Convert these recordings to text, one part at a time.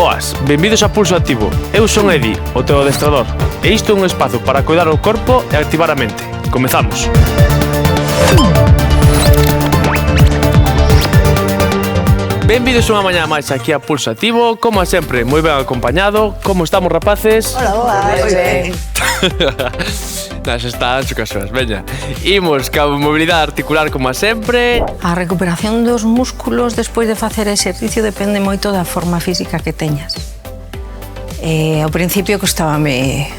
Boas, benvidos a Pulso Activo. Eu son Edi, o teu adestrador. E isto é un espazo para cuidar o corpo e activar a mente. Comezamos. Benvidos unha mañá máis aquí a Pulso Activo. Como sempre, moi ben acompañado. Como estamos, rapaces? Hola, boas. Moi ben. Nas están chocasuas, veña. Imos ca mobilidade articular como sempre. A recuperación dos músculos despois de facer exercicio depende moito da forma física que teñas. Ao principio costábame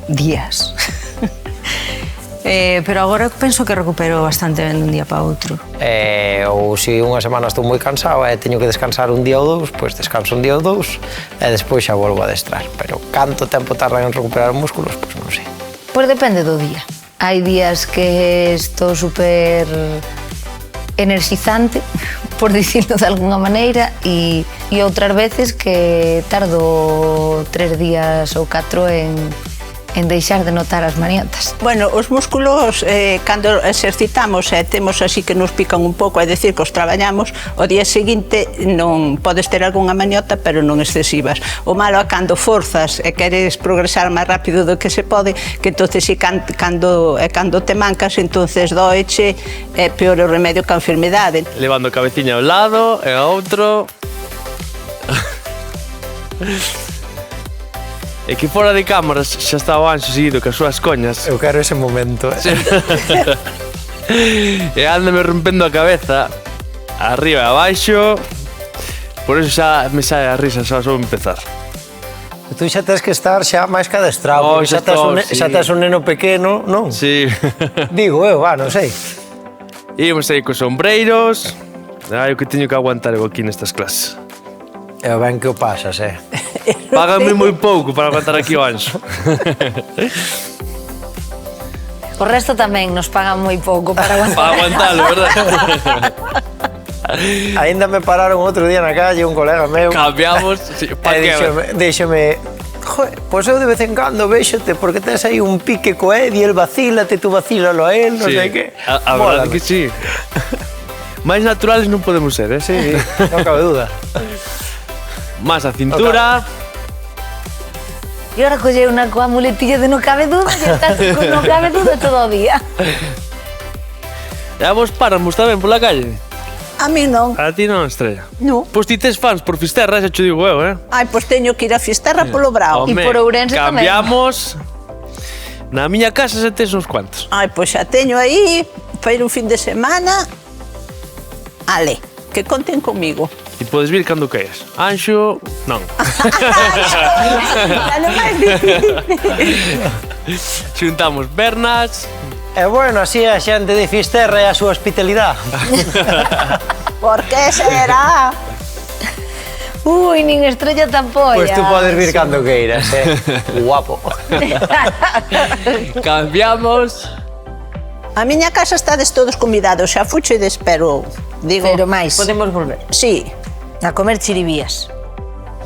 días. Pero agora penso que recupero bastante ben dun día para outro. Ou se unha semana estou moi cansado e teño que descansar un día ou dous, pois descanso un día ou dous e despois xa volvo a adestrar. Pero canto tempo tardan en recuperar os músculos, pois non sei. Pois depende do día. Hai días que estou super energizante, por dicirlo de alguna maneira, e outras veces que tardo 3 días ou 4 en deixar de notar as maniotas. Bueno, os músculos, cando exercitamos e temos así que nos pican un pouco, é dicir, que os traballamos, o día seguinte non podes ter algunha maniota, pero non excesivas. O malo é cando forzas e queres progresar máis rápido do que se pode, que entonces si cando te mancas, entonces doeche, é peor o remedio que a enfermidade. Levando a cabeciña a un lado e a outro. E que fora de cámaras xa está o Anxo seguido que as súas coñas. Eu quero ese momento. Sí. E ándame rompendo a cabeza arriba e abaixo. Por eso xa me sae a risa só empezar. Tú xa tens que estar xa máis que adestrado, porque xa tes un neno pequeno, non? Sí. Digo eu, non sei. Imos aí cos sombreiros. Ai, o que teño que aguantar eu aquí nestas clases. E o ben que o pasas, Págame moi pouco para aguantar aquí o Anxo. O resto tamén nos pagan moi pouco para aguantar. Para aguantalo, verdad? Ainda me pararon outro día na calle un colega meu. Cambiamos, sí, pa que? Díxome, joder, pois eu de vez en cando véxote porque tens aí un pique co Edi, el vacílate, tú vacílalo a él, non sei que. A verdade que sí. Máis naturales non podemos ser, Sí, non cabe duda. Más a cintura. E ahora colle unha coa muletilla de non cabe duda e estás con non cabe duda todo o día. E vos paramos tamén pola calle? A mí non. A ti non, Estrella? Non. Pois ti tes fans por Fisterra, xa te digo eu, Ai, pois teño que ir a Fisterra polo Brao. E por Ourense tamén. Cambiamos. Na miña casa xa tes uns cuantos. Ai, pois xa teño aí para ir un fin de semana. Ale, que conten comigo. E podes vir cando queiras. Anxo, non. Dale máis difícil. Xuntamos pernas. E bueno, así a xente de Fisterra e a súa hospitalidade. Por que será? Ui, nin Estrella tampollas. Pois tú podes vir cando queiras, Guapo. Cambiamos. A miña casa estades todos convidados, xa fuchedes, pero digo... Pero máis. Podemos volver. Sí. A comer chiribías.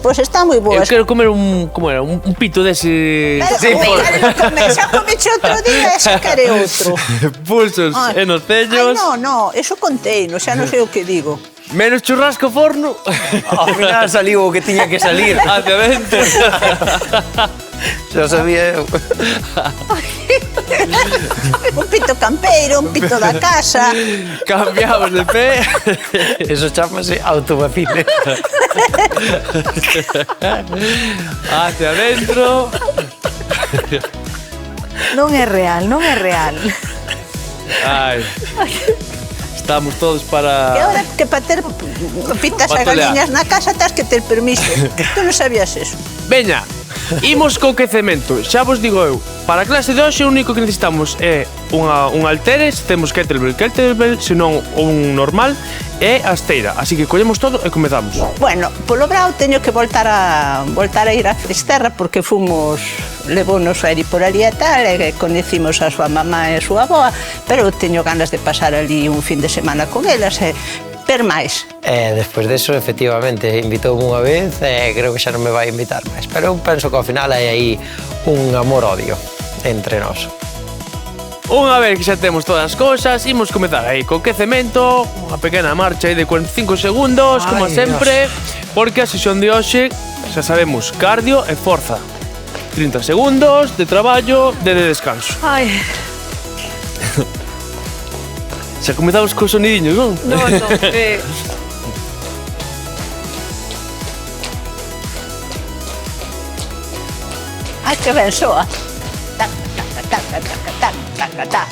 Pois está moi boa. Eu quero comer como era, un pito dese... Xa comeche outro día e xa quere outro. Pulsos e nocellos. Ai, no, eso conteino, xa non sei o que digo. Menos churrasco forno. Ao final saliu o que tiña que salir. Hacia dentro. Xa sabía eu. Un pito campeiro, un pito da casa. Cambiamos de pé. Eso chámase autovacile. Hacia adentro. Non é real, non é real. Ai. Estamos todos para... E ahora que para ter pitas e galiñas na casa tens que ter permiso. Tú non sabías eso. Veña, imos co quecemento. Xa vos digo eu, para a clase de hoxe o único que necesitamos é un haltere, se temos kettlebell, senón un normal, e a esteira. Así que collemos todo e comezamos. Bueno, polo Brao teño que voltar a ir a Fisterra porque levounos a ir por ali e tal, e conhecimos a súa mamá e a súa avoa, pero teño ganas de pasar ali un fin de semana con elas e ver máis. Despois deso, efectivamente, invitoume unha vez e creo que xa non me vai invitar máis. Pero eu penso que ao final hai aí un amor-odio entre nós. Unha vez que xa temos todas as cousas, imos comezar aí co quecemento, unha pequena marcha aí de 45 segundos, como Ai, sempre, porque a sesión de hoxe, xa sabemos, cardio e forza. 30 segundos de traballo, de descanso. Ai, Xa comezamos cos sonidiños, non? no. Ai, que ben soa. Tac, tac, tac, tac, tac, tac, tac, tac, tac.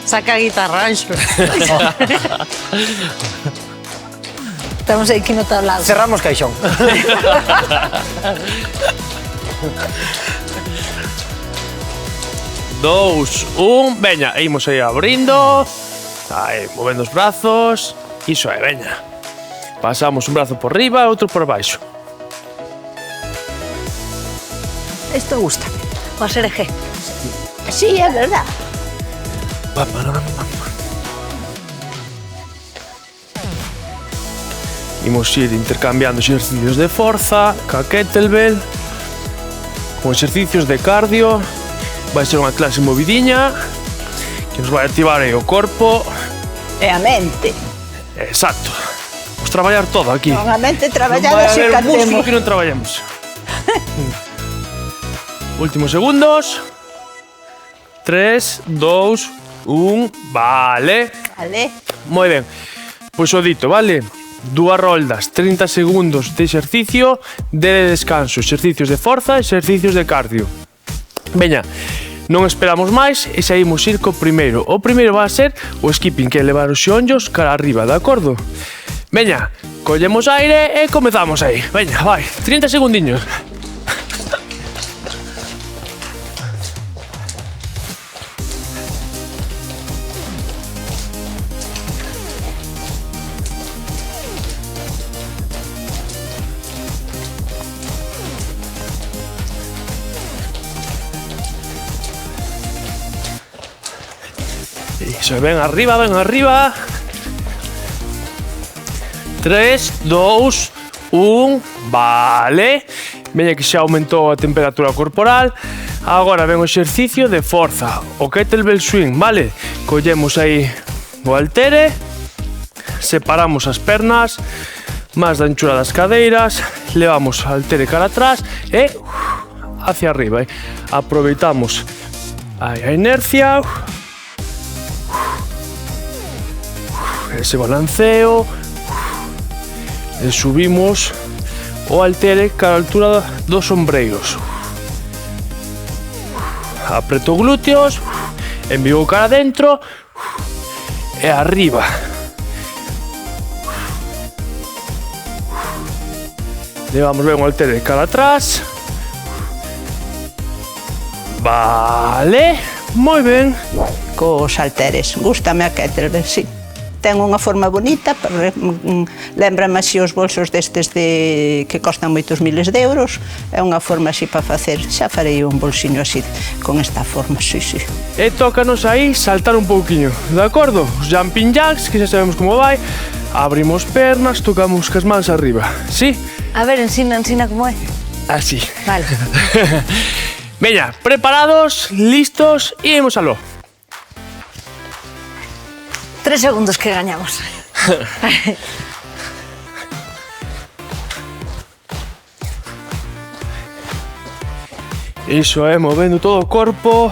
Saca a guitarra, Anxo. Estamos aí que no tablado. Cerramos caixón. Dous, un, veña, e imos aí abrindo, aí, movendo os brazos, iso é, veña. Pasamos un brazo por riba e outro por baixo. Isto gusta. O ASRG. Sí, é verdad. Imos ir intercambiando exercicios de forza, ca kettlebell, con exercicios de cardio. Vai ser unha clase movidiña, que nos vai activar aí o corpo. É a mente. Exacto. Vamos traballar todo aquí. Non a mente Non traballada vai se haber un músculo cantemos. que non traballemos. Últimos segundos. 3, 2, 1, vale. Vale. Moi ben. Pois o dito, vale? 2 roldas, 30 segundos de exercicio, de descanso, exercicios de forza, exercicios de cardio. Veña, non esperamos máis e saímos ir co primeiro. O primeiro vai ser o skipping, que é levar os xeonllos cara arriba, de acordo? Veña, collemos aire e comezamos aí. Veña, vai, 30 segundiños. Iso, ven arriba, ven arriba. 3, 2, 1, vale. Veña que xa aumentou a temperatura corporal. Agora ven o exercicio de forza, o kettlebell swing, vale? Collemos aí o haltere, separamos as pernas, máis da anchura das cadeiras, levamos o haltere cara atrás e hacia arriba. Aproveitamos aí a inercia, ese balanceo, e subimos o haltere cara a altura dos ombreiros. Apreto glúteos, envío cara adentro e arriba. Levamos ben o haltere cara atrás. Vale, moi ben. Cos halteres. Gústame a kettlebell, sí. Ten unha forma bonita, pero lembrame así os bolsos destes que costan moitos miles de euros. É unha forma así para facer. Xa farei un bolsiño así, con esta forma, sí, sí. E tócanos aí saltar un pouquiño, de acordo? Os jumping jacks, que xa sabemos como vai. Abrimos pernas, tocamos cas mans arriba, sí? A ver, ensina como é. Así. Vale. Veña, preparados, listos, e imos aló. 3 segundos que gañamos. Iso é, movendo todo o corpo.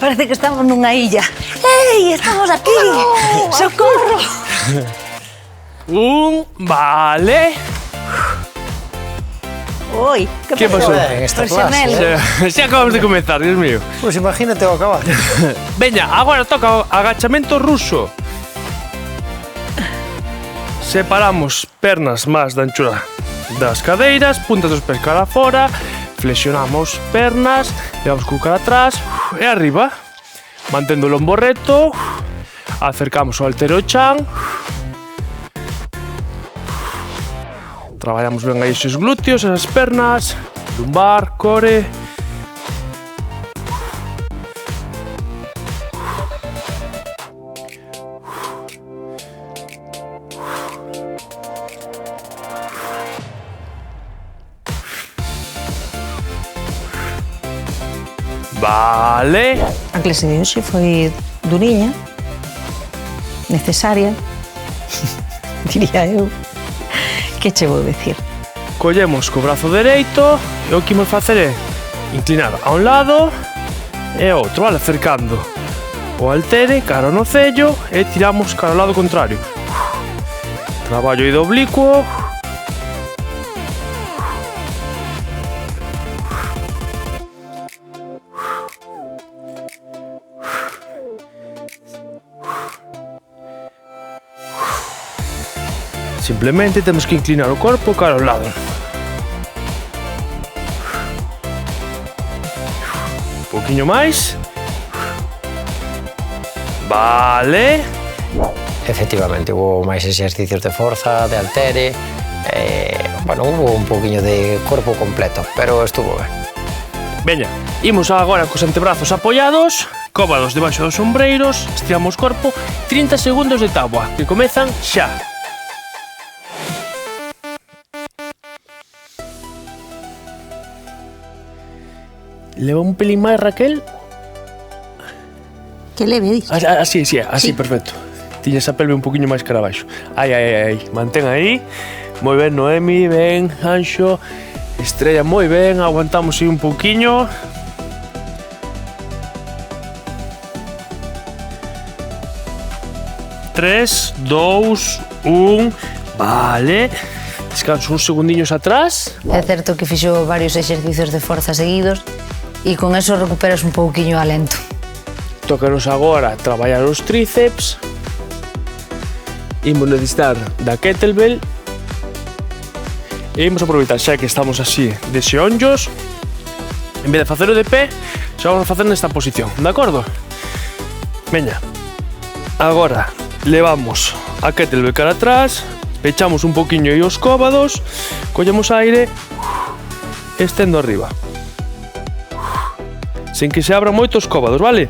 Parece que estamos nunha illa. ¡Ei, estamos aquí! ¡Socorro! Vale. Oi, Que pasou? Ben, esta Profesional. clase. Xa acabamos de comezar, Dios mío. Pois imagínate o acabar. Veña, agora toca o agachamento ruso. Separamos pernas máis da anchura das cadeiras, puntas dos pés cara fora, flexionamos pernas, levamos cu cara atrás e arriba, mantendo o lombo recto, acercamos o haltere ao chan, traballamos ben aí esos glúteos, esas pernas, lumbar, core. Vale. A clase de hoxe foi duriña, necesaria, diría eu. Que che vou decir? Collemos co brazo dereito e o que imos facer é inclinar a un lado e a outro, vale, acercando o haltere cara ao nocello e tiramos cara ao lado contrario. Traballo aí do oblicuo. Simplemente temos que inclinar o corpo cara ao lado. Un poquinho máis. Vale. Efectivamente, hubo máis exercicios de forza, de haltere, bueno, hubo un poquinho de corpo completo, pero estuvo ben. Veña, imos agora cos antebrazos apoiados, cómodos debaixo dos ombreiros, estiramos o corpo, 30 segundos de táboa, que comezan xa. Leva un pelín máis, Raquel? Que leve, dis? Así, perfecto. Tiña esa pelve un poquinho máis cara abaixo. Ai, mantén aí. Moi ben, Noemi, ben, Anxo. Estrella moi ben, aguantamos aí un poquinho. Tres, 2, 1. Vale. Descanso uns segundiños atrás. É certo que fixo varios exercicios de forza seguidos e con eso recuperas un pouquiño o alento. Tócanos agora traballar os tríceps. Imos necesitar da kettlebell. E imos aproveitar xa que estamos así de xeonllos. En vez de facelo de pé, xa vamos a facer nesta posición, de acordo? Veña. Agora levamos a kettlebell cara atrás, pechamos un poquinho aí os cóbados, collemos aire, estendo arriba. Sen que se abran moito os cóbados, vale?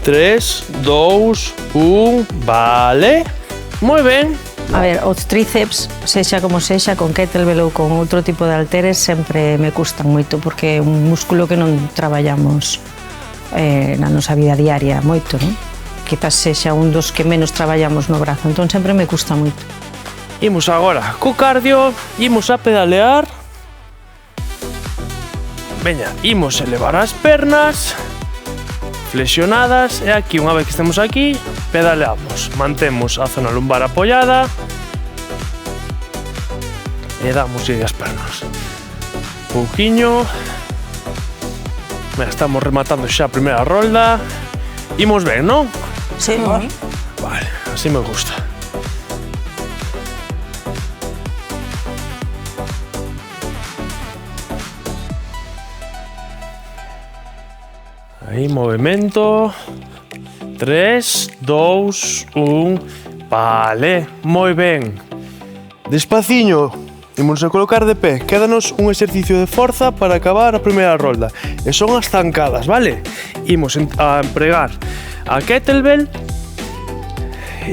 Tres, 2, 1, vale. Moi ben. A ver, os tríceps, sexa como sexa, con kettlebell ou con outro tipo de halteres, sempre me custan moito, porque é un músculo que non traballamos na nosa vida diaria moito, non? Quizás sexa un dos que menos traballamos no brazo, entón sempre me custa moito. Imos agora co cardio, imos a pedalear. Veña, imos elevar as pernas flexionadas e aquí, unha vez que estemos aquí, pedaleamos. Mantemos a zona lumbar apoiada e damos aí as pernas. Pouquiño. Mira, estamos rematando xa a primeira rolda. Imos ben, non? Sí, amor. Vale, así me gusta. Aí, movimento. 3, 2, 1. Vale, moi ben. Despaciño. Imos a colocar de pé. Quédanos un exercicio de forza para acabar a primeira rolda. E son as zancadas, vale? Imos a empregar a kettlebell.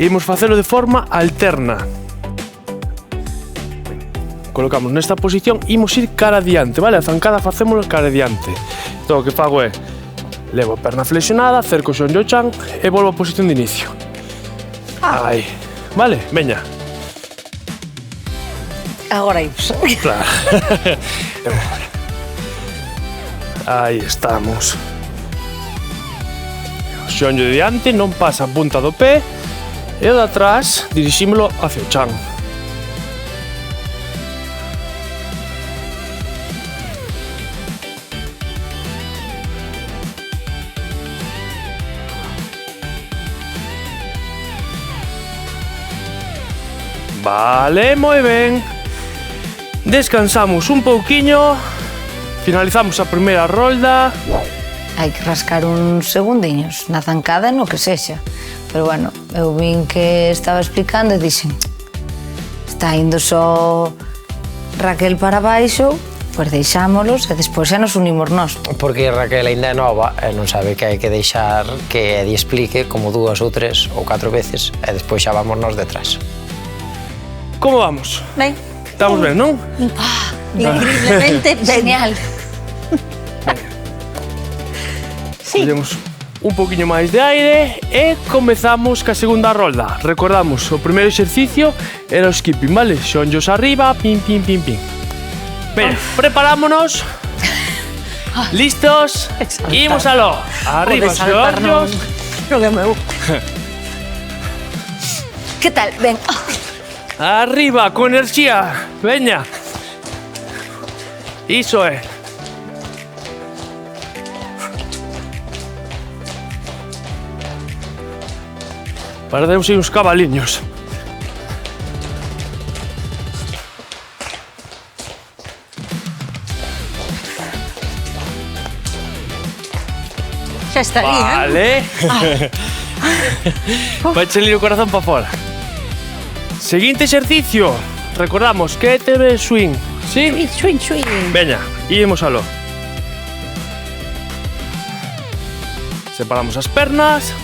Imos facelo de forma alterna. Colocamos nesta posición, imos ir cara adiante, vale? A zancada facémola cara adiante. Entón, o que fago é levo a perna flexionada, acerco o xonllo ao chan e volvo a posición de inicio. Aí. Vale, veña. Agora imos. Claro. Aí estamos. O xonllo de diante non pasa a punta do pé e o de atrás dirixímolo hacia o chan. Vale, moi ben. Descansamos un pouquiño. Finalizamos a primeira rolda. Hai que rascar uns segundiños na zancada no que sexa. Pero bueno, eu vin que estaba explicando e dixen está indo só Raquel para baixo, pois deixámolos e despois xa nos unimos nós. Porque Raquel ainda é nova e non sabe que hai que deixar que Edi explique como 2 ou 3 ou 4 veces e despois xa vamos nós detrás. Como vamos? Ben, Estamos ben, non? increíblemente ben. Genial. Collemos un poquinho máis de aire e comezamos ca segunda rolda. Recordamos, o primeiro exercicio era o skipping, vale? Xonllos arriba, pim, pim, pim, pim. Ben, preparámonos. Listos? Imos aló. Arriba, xonllos. Non é meu. Que tal? Ben. Arriba, con enerxía. Veña. Iso é. Parecemos aí uns cabaliños. Xa estaría. Vale. Vai salir o corazón para fora. Seguinte exercicio. Recordamos que TV swing. Sí? Swing, swing. Veña, ímos aló. Separamos as pernas.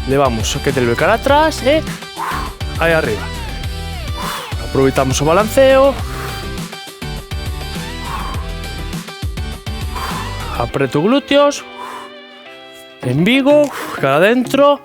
Levamos o kettlebell cara atrás e aí arriba. Aproveitamos o balanceo. Apreto glúteos. Embigo, cara adentro.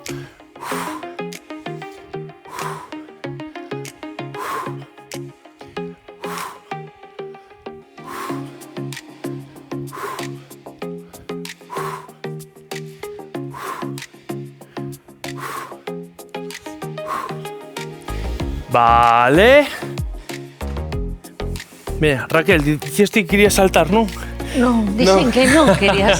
Vale. Mira, Raquel, dicías que querías saltar, non? Non, dixen que non querías.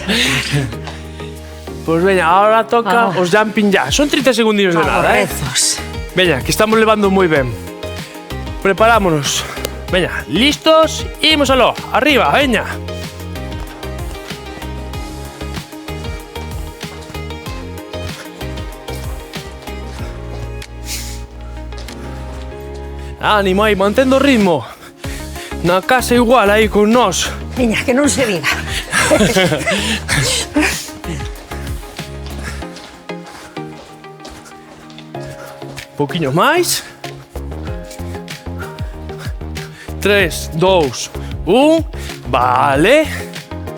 Pois veña, ahora toca os jumping jacks. Son 30 segundinhos de nada, Rezos. Veña, que estamos levando moi ben. Preparámonos. Veña, listos? Imos aló. Arriba, veña. Ánimo aí, mantendo o ritmo. Na casa igual aí con nós. Niña, que non se diga. Pouquiño máis. 3, 2, 1. Vale.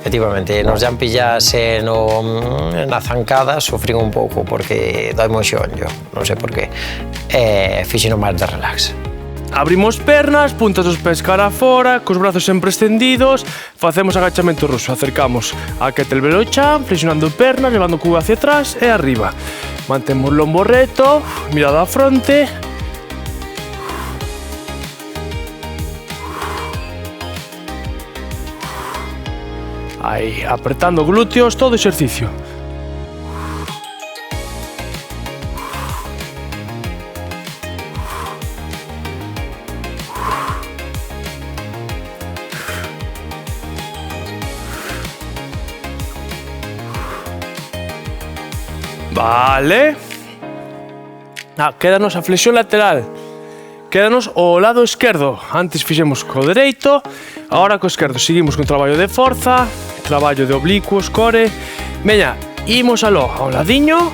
Efectivamente, nos jumping jacks na zancada sufrín un pouco porque doime o xonllo, non sei por qué. E fixino máis de relax. Abrimos pernas, puntas dos pés cara fora, cos brazos sempre extendidos, facemos agachamento ruso, acercamos a kettlebell ao chan, flexionando pernas, levando o cubo hacia atrás e arriba. Mantemos lombo reto, mirada á fronte. Aí, apretando glúteos, todo exercicio. Vale. Quédanos a flexión lateral. Quédanos o lado esquerdo. Antes fixemos co dereito, agora co esquerdo. Seguimos con traballo de forza, traballo de oblicuos, core. Veña, imos aló a un ladiño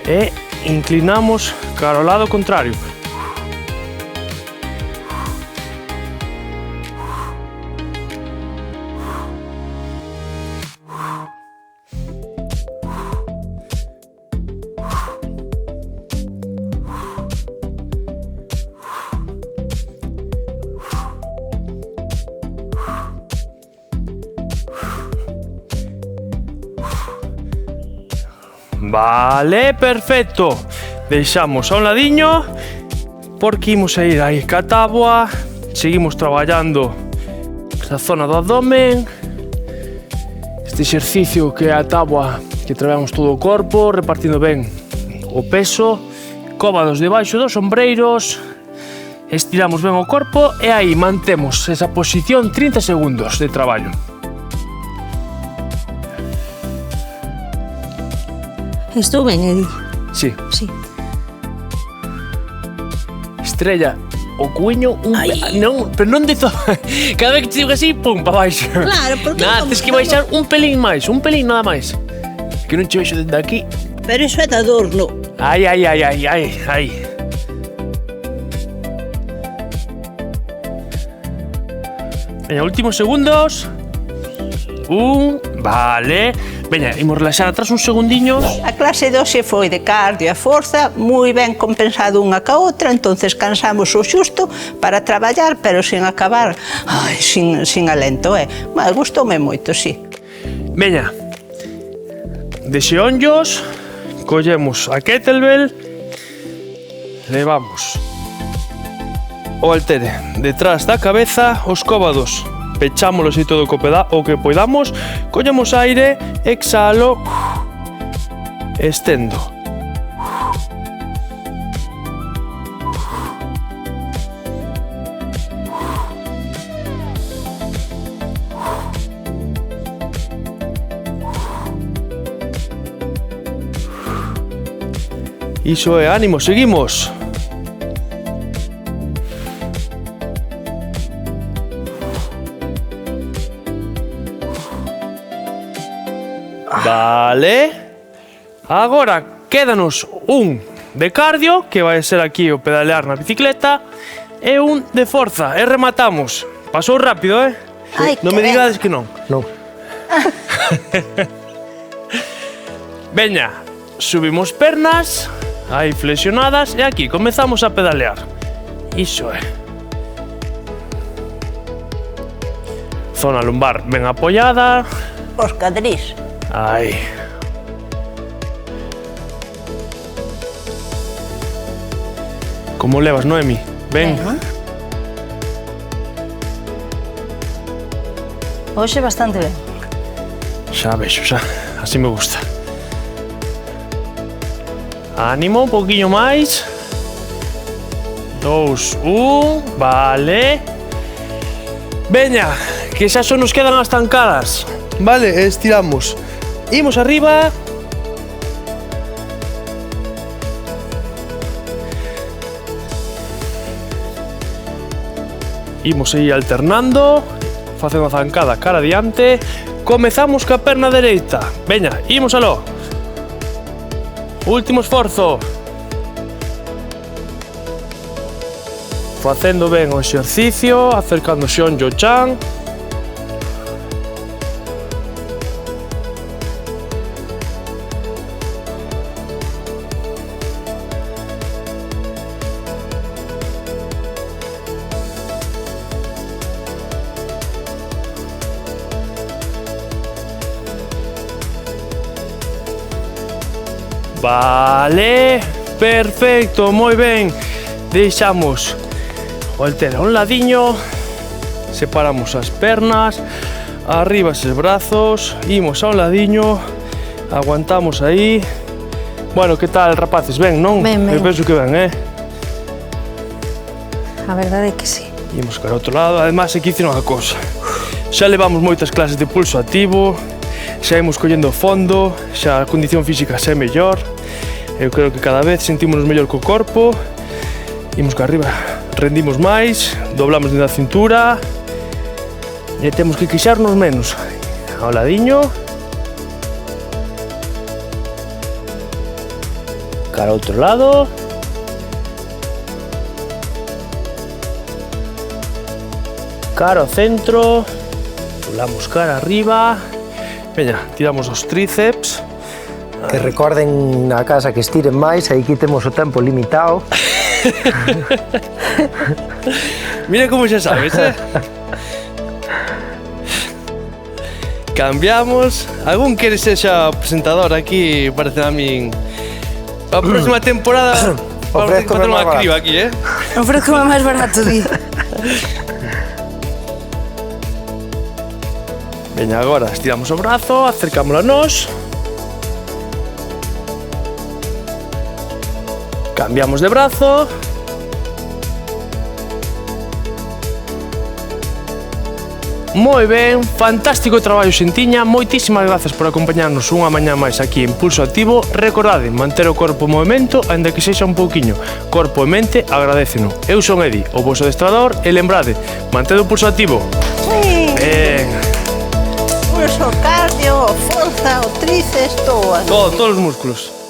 e inclinamos cara ao lado contrario. Vale, perfecto. Deixamos a un ladiño porque imos a ir aí ca táboa. Seguimos traballando esta zona do abdomen. Este exercicio que é a táboa, que traballamos todo o corpo, repartindo ben o peso. Cómodos debaixo dos ombreiros. Estiramos ben o corpo e aí mantemos esa posición 30 segundos de traballo. Estou ben, Edi. Sí. Sí. estrella o cuño non, pero non de todo. Cada vez que te digo así, pum, para baixo. Claro, porque nada, tens que baixar un pelín nada máis. Que non che vexo dende aquí. Pero iso é de adorno. Ai. Veña, últimos segundos. Vale. Veña, imos relaxar atrás un segundiño. A clase de hoxe foi de cardio e forza, moi ben compensado unha ca outra, entonces cansamos o xusto para traballar, pero sin acabar, sin alento, Mas gustoume moito, sí. Veña, de xeonllos, collemos a kettlebell, levamos o haltere detrás da cabeza, os cóbados pechámolos e todo o que podamos, collemos aire, exhalo, estendo. Iso é, ánimo, seguimos. Vale. Agora quédanos un de cardio, que vai ser aquí o pedalear na bicicleta, e un de forza, e rematamos. Pasou rápido, Ai, non que me digades que non. Non. Veña, subimos pernas, aí flexionadas, e aquí comezamos a pedalear. Iso é. Zona lumbar ben apoiada. Os cadrís. Ai. Como levas, Noemi? Ben? Hoxe bastante ben. Xa vexo, xa. Así me gusta. Ánimo, un poquinho máis. 2, 1, vale. Veña, que xa só nos quedan as tancadas. Vale, estiramos. Imos arriba. Imos aí alternando, facendo a zancada cara adiante. Comezamos ca perna dereita. Veña, imos aló. Último esforzo. Facendo ben o exercicio, acercando xeonllo ao chan. Vale, perfecto, moi ben. Deixamos o halter a un ladiño, separamos as pernas, arriba eses brazos, imos a un ladiño, aguantamos aí. Bueno, que tal, rapaces? Ben, non? Ben. Eu penso que ben, A verdade é que sí. Imos cara ao outro lado, además aquí dicir unha cousa. Xa levamos moitas clases de pulso activo, xa imos collendo fondo, xa a condición física xa é mellor. Eu creo que cada vez sentímonos mellor co corpo. Imos ca arriba, rendimos máis, doblamos dentro da cintura e temos que quixarnos menos. Ao ladiño. Cara ao outro lado. Cara ao centro. Pulamos cara arriba. Veña, tiramos os tríceps. Que recorden na casa que estiren máis, aí quitemos o tempo limitado. Mira como xa sabes, Cambiamos. Algún quere ser xa presentador aquí, parece a min. A próxima temporada vamos a facer unha criba aquí, Ofrezco máis barato, di. Veña, agora estiramos o brazo, acercámoslo a nós. Cambiamos de brazo. Moi ben, fantástico traballo Xentiña, moitísimas grazas por acompañarnos unha mañá máis aquí en Pulso Activo. Recordade, manter o corpo en movimento, aínda que sexa un pouquiño. Corpo e mente agradéceno. Eu son Edi, o vosso adestrador, e lembrade, manted o pulso activo. Sí. Ben, Pulso, cardio, forza, o tríceps, todo. todos os músculos.